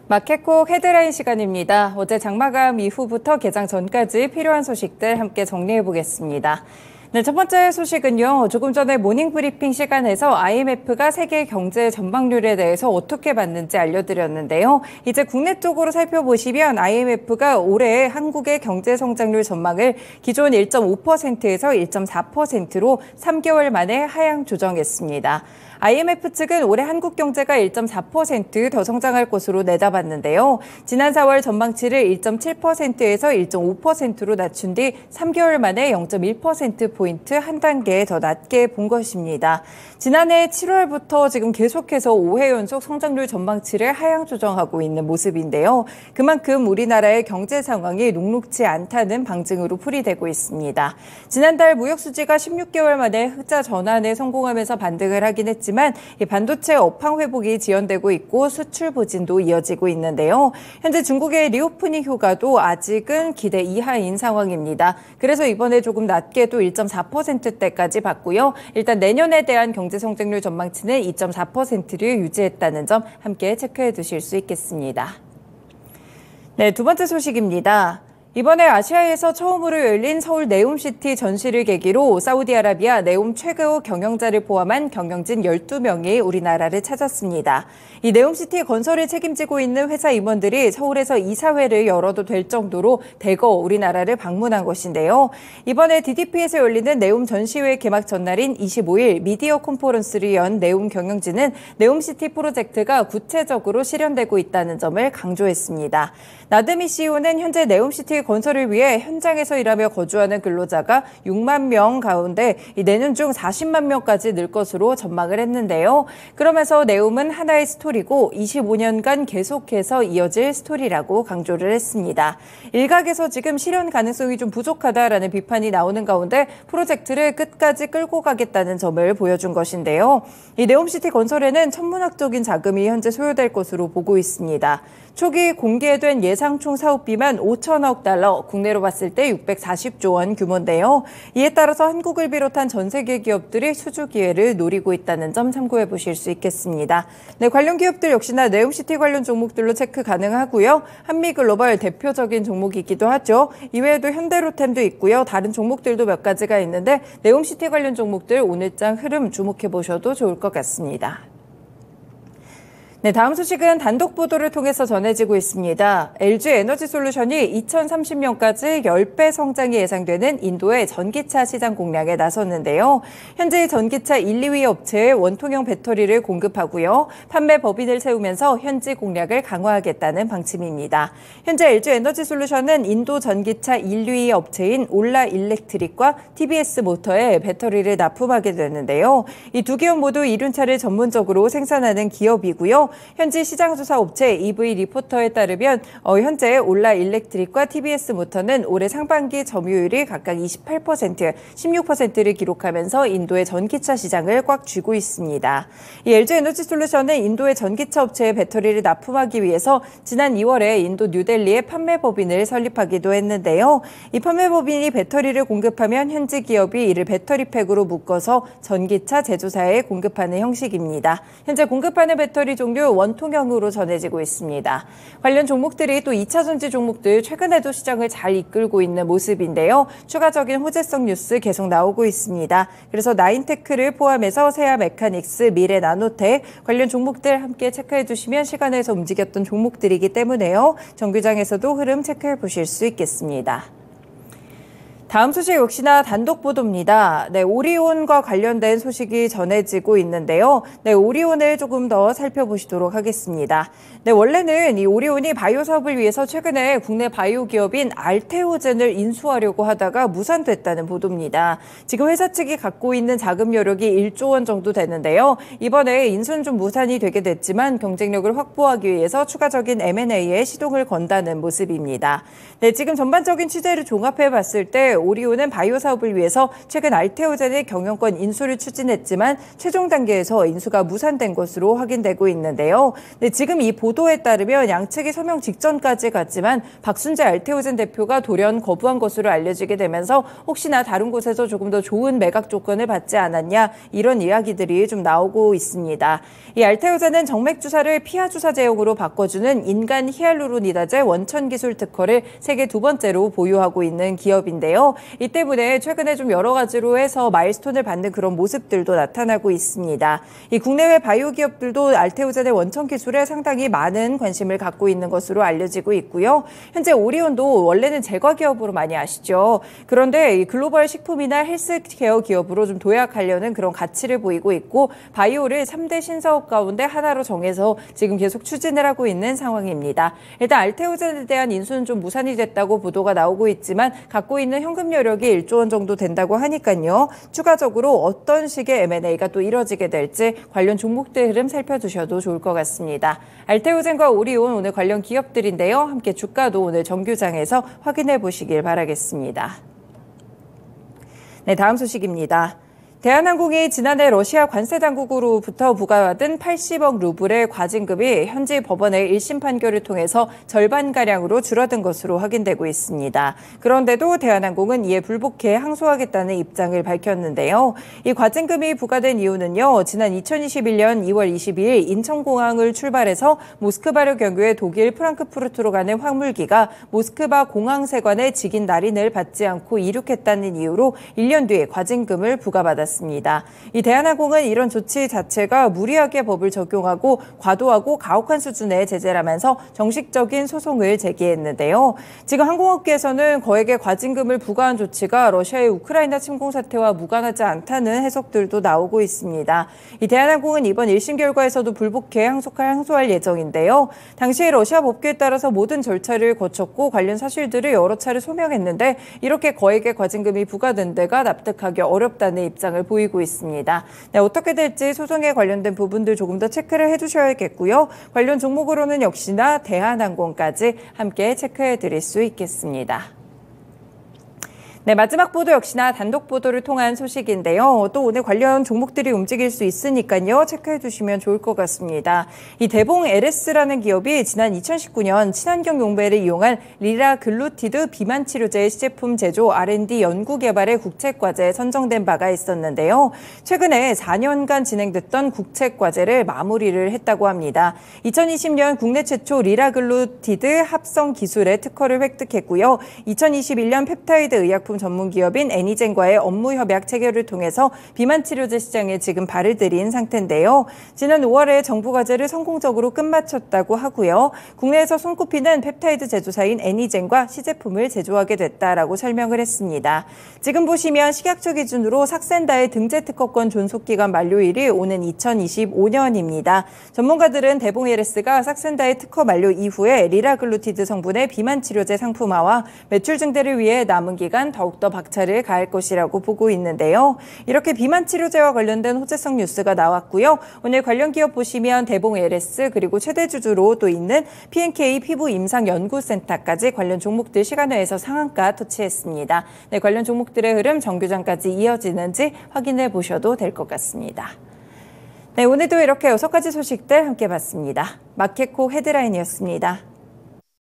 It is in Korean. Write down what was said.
마켓콕 헤드라인 시간입니다. 어제 장마감 이후부터 개장 전까지 필요한 소식들 함께 정리해 보겠습니다. 네, 첫 번째 소식은요. 조금 전에 모닝 브리핑 시간에서 IMF가 세계 경제 전망률에 대해서 어떻게 봤는지 알려드렸는데요. 이제 국내 쪽으로 살펴보시면 IMF가 올해 한국의 경제 성장률 전망을 기존 1.5%에서 1.4%로 3개월 만에 하향 조정했습니다. IMF 측은 올해 한국 경제가 1.4% 더 성장할 것으로 내다봤는데요. 지난 4월 전망치를 1.7%에서 1.5%로 낮춘 뒤 3개월 만에 0.1%포인트 한 단계 더 낮게 본 것입니다. 지난해 7월부터 지금 계속해서 5회 연속 성장률 전망치를 하향 조정하고 있는 모습인데요. 그만큼 우리나라의 경제 상황이 녹록지 않다는 방증으로 풀이되고 있습니다. 지난달 무역 수지가 16개월 만에 흑자 전환에 성공하면서 반등을 하긴 했지만 반도체 업황 회복이 지연되고 있고 수출 부진도 이어지고 있는데요. 현재 중국의 리오프닝 효과도 아직은 기대 이하인 상황입니다. 그래서 이번에 조금 낮게도 1.4%대까지 봤고요. 일단 내년에 대한 경제 성장률 전망치는 2.4%를 유지했다는 점 함께 체크해 두실 수 있겠습니다. 네, 두 번째 소식입니다. 이번에 아시아에서 처음으로 열린 서울 네옴시티 전시를 계기로 사우디아라비아 네옴 최고 경영자를 포함한 경영진 12명이 우리나라를 찾았습니다. 이 네옴시티 건설을 책임지고 있는 회사 임원들이 서울에서 이사회를 열어도 될 정도로 대거 우리나라를 방문한 것인데요. 이번에 DDP에서 열리는 네옴 전시회 개막 전날인 25일 미디어 컨퍼런스를 연 네옴 경영진은 네옴시티 프로젝트가 구체적으로 실현되고 있다는 점을 강조했습니다. 나드미 CEO는 현재 네옴시티 건설을 위해 현장에서 일하며 거주하는 근로자가 6만 명 가운데 내년 중 40만 명까지 늘 것으로 전망을 했는데요. 그러면서 네옴은 하나의 스토리고 25년간 계속해서 이어질 스토리라고 강조를 했습니다. 일각에서 지금 실현 가능성이 좀 부족하다라는 비판이 나오는 가운데 프로젝트를 끝까지 끌고 가겠다는 점을 보여준 것인데요. 이 네옴시티 건설에는 천문학적인 자금이 현재 소요될 것으로 보고 있습니다. 초기 공개된 예상 총 사업비만 5천억 달러, 국내로 봤을 때 640조 원 규모인데요. 이에 따라서 한국을 비롯한 전 세계 기업들이 수주 기회를 노리고 있다는 점 참고해 보실 수 있겠습니다. 네, 관련 기업들 역시나 네옴시티 관련 종목들로 체크 가능하고요. 한미글로벌 대표적인 종목이기도 하죠. 이외에도 현대로템도 있고요. 다른 종목들도 몇 가지가 있는데 네옴시티 관련 종목들 오늘장 흐름 주목해 보셔도 좋을 것 같습니다. 네, 다음 소식은 단독 보도를 통해서 전해지고 있습니다. LG에너지솔루션이 2030년까지 10배 성장이 예상되는 인도의 전기차 시장 공략에 나섰는데요. 현재 전기차 1, 2위 업체에 원통형 배터리를 공급하고요. 판매 법인을 세우면서 현지 공략을 강화하겠다는 방침입니다. 현재 LG에너지솔루션은 인도 전기차 1, 2위 업체인 올라 일렉트릭과 TBS 모터에 배터리를 납품하게 되는데요. 이 두 기업 모두 이륜차를 전문적으로 생산하는 기업이고요. 현지 시장조사 업체 EV 리포터에 따르면 현재 올라 일렉트릭과 TBS 모터는 올해 상반기 점유율이 각각 28%, 16%를 기록하면서 인도의 전기차 시장을 꽉 쥐고 있습니다. 이 LG에너지솔루션은 인도의 전기차 업체에 배터리를 납품하기 위해서 지난 2월에 인도 뉴델리에 판매법인을 설립하기도 했는데요. 이 판매법인이 배터리를 공급하면 현지 기업이 이를 배터리팩으로 묶어서 전기차 제조사에 공급하는 형식입니다. 현재 공급하는 배터리 종류 원통형으로 전해지고 있습니다. 관련 종목들이 또 2차 전지 종목들 최근에도 시장을 잘 이끌고 있는 모습인데요. 추가적인 호재성 뉴스 계속 나오고 있습니다. 그래서 나인테크를 포함해서 세아 메카닉스, 미래 나노텍 관련 종목들 함께 체크해 주시면 시간에서 움직였던 종목들이기 때문에요. 정규장에서도 흐름 체크해 보실 수 있겠습니다. 다음 소식 역시나 단독 보도입니다. 네, 오리온과 관련된 소식이 전해지고 있는데요. 네, 오리온을 조금 더 살펴보시도록 하겠습니다. 네, 원래는 이 오리온이 바이오 사업을 위해서 최근에 국내 바이오 기업인 알테오젠을 인수하려고 하다가 무산됐다는 보도입니다. 지금 회사 측이 갖고 있는 자금 여력이 1조 원 정도 되는데요. 이번에 인수는 좀 무산이 되게 됐지만 경쟁력을 확보하기 위해서 추가적인 M&A에 시동을 건다는 모습입니다. 네, 지금 전반적인 취재를 종합해 봤을 때 오리온은 바이오 사업을 위해서 최근 알테오젠의 경영권 인수를 추진했지만 최종 단계에서 인수가 무산된 것으로 확인되고 있는데요. 네, 지금 이 보도에 따르면 양측이 서명 직전까지 갔지만 박순재 알테오젠 대표가 돌연 거부한 것으로 알려지게 되면서 혹시나 다른 곳에서 조금 더 좋은 매각 조건을 받지 않았냐 이런 이야기들이 좀 나오고 있습니다. 이 알테오젠은 정맥 주사를 피하 주사 제형으로 바꿔주는 인간 히알루로니다제 원천 기술 특허를 세계 두 번째로 보유하고 있는 기업인데요. 이 때문에 최근에 좀 여러 가지로 해서 마일스톤을 받는 그런 모습들도 나타나고 있습니다. 이 국내외 바이오 기업들도 알테오젠의 원천 기술에 상당히 많은 관심을 갖고 있는 것으로 알려지고 있고요. 현재 오리온도 원래는 제과 기업으로 많이 아시죠. 그런데 이 글로벌 식품이나 헬스케어 기업으로 좀 도약하려는 그런 가치를 보이고 있고 바이오를 3대 신사업 가운데 하나로 정해서 지금 계속 추진을 하고 있는 상황입니다. 일단 알테오젠에 대한 인수는 좀 무산이 됐다고 보도가 나오고 있지만 갖고 있는 현금 여력이 1조 원 정도 된다고 하니까요. 추가적으로 어떤 식의 M&A가 또 이뤄지게 될지 관련 종목들 흐름 살펴두셔도 좋을 것 같습니다. 알테오젠과 오리온 오늘 관련 기업들인데요. 함께 주가도 오늘 정규장에서 확인해 보시길 바라겠습니다. 네, 다음 소식입니다. 대한항공이 지난해 러시아 관세 당국으로부터 부과받은 80억 루블의 과징금이 현지 법원의 1심 판결을 통해서 절반가량으로 줄어든 것으로 확인되고 있습니다. 그런데도 대한항공은 이에 불복해 항소하겠다는 입장을 밝혔는데요. 이 과징금이 부과된 이유는요. 지난 2021년 2월 22일 인천공항을 출발해서 모스크바를 경유해 독일 프랑크푸르트로 가는 화물기가 모스크바 공항세관의 직인 날인을 받지 않고 이륙했다는 이유로 1년 뒤에 과징금을 부과받았습니다. 이 대한항공은 이런 조치 자체가 무리하게 법을 적용하고 과도하고 가혹한 수준의 제재라면서 정식적인 소송을 제기했는데요. 지금 항공업계에서는 거액의 과징금을 부과한 조치가 러시아의 우크라이나 침공 사태와 무관하지 않다는 해석들도 나오고 있습니다. 이 대한항공은 이번 1심 결과에서도 불복해 항소할 예정인데요. 당시 러시아 법규에 따라서 모든 절차를 거쳤고 관련 사실들을 여러 차례 소명했는데 이렇게 거액의 과징금이 부과된 데가 납득하기 어렵다는 입장을 보이고 있습니다. 네, 어떻게 될지 소송에 관련된 부분들 조금 더 체크를 해두셔야겠고요. 관련 종목으로는 역시나 대한항공까지 함께 체크해 드릴 수 있겠습니다. 네, 마지막 보도 역시나 단독 보도를 통한 소식인데요. 또 오늘 관련 종목들이 움직일 수 있으니까요. 체크해 두시면 좋을 것 같습니다. 이 대봉 LS라는 기업이 지난 2019년 친환경 용배를 이용한 리라글루티드 비만 치료제 시제품 제조 R&D 연구 개발의 국책과제에 선정된 바가 있었는데요. 최근에 4년간 진행됐던 국책과제를 마무리를 했다고 합니다. 2020년 국내 최초 리라글루티드 합성 기술의 특허를 획득했고요. 2021년 펩타이드 의약품 전문 기업인 애니젠과의 업무 협약 체결을 통해서 비만 치료제 시장에 지금 발을 들인 상태인데요. 지난 5월에 정부 과제를 성공적으로 끝마쳤다고 하고요. 국내에서 손꼽히는 펩타이드 제조사인 애니젠과 시제품을 제조하게 됐다라고 설명을 했습니다. 지금 보시면 식약처 기준으로 삭센다의 등재 특허권 존속 기간 만료일이 오는 2025년입니다. 전문가들은 대봉 LS가 삭센다의 특허 만료 이후에 리라글루티드 성분의 비만 치료제 상품화와 매출 증대를 위해 남은 기간 더욱더 박차를 가할 것이라고 보고 있는데요. 이렇게 비만 치료제와 관련된 호재성 뉴스가 나왔고요. 오늘 관련 기업 보시면 대봉 LS 그리고 최대 주주로 또 있는 P&K 피부 임상 연구센터까지 관련 종목들 시간외에서 상한가 터치했습니다. 네, 관련 종목들의 흐름 정규장까지 이어지는지 확인해 보셔도 될 것 같습니다. 네, 오늘도 이렇게 6가지 소식들 함께 봤습니다. 마켓코 헤드라인이었습니다.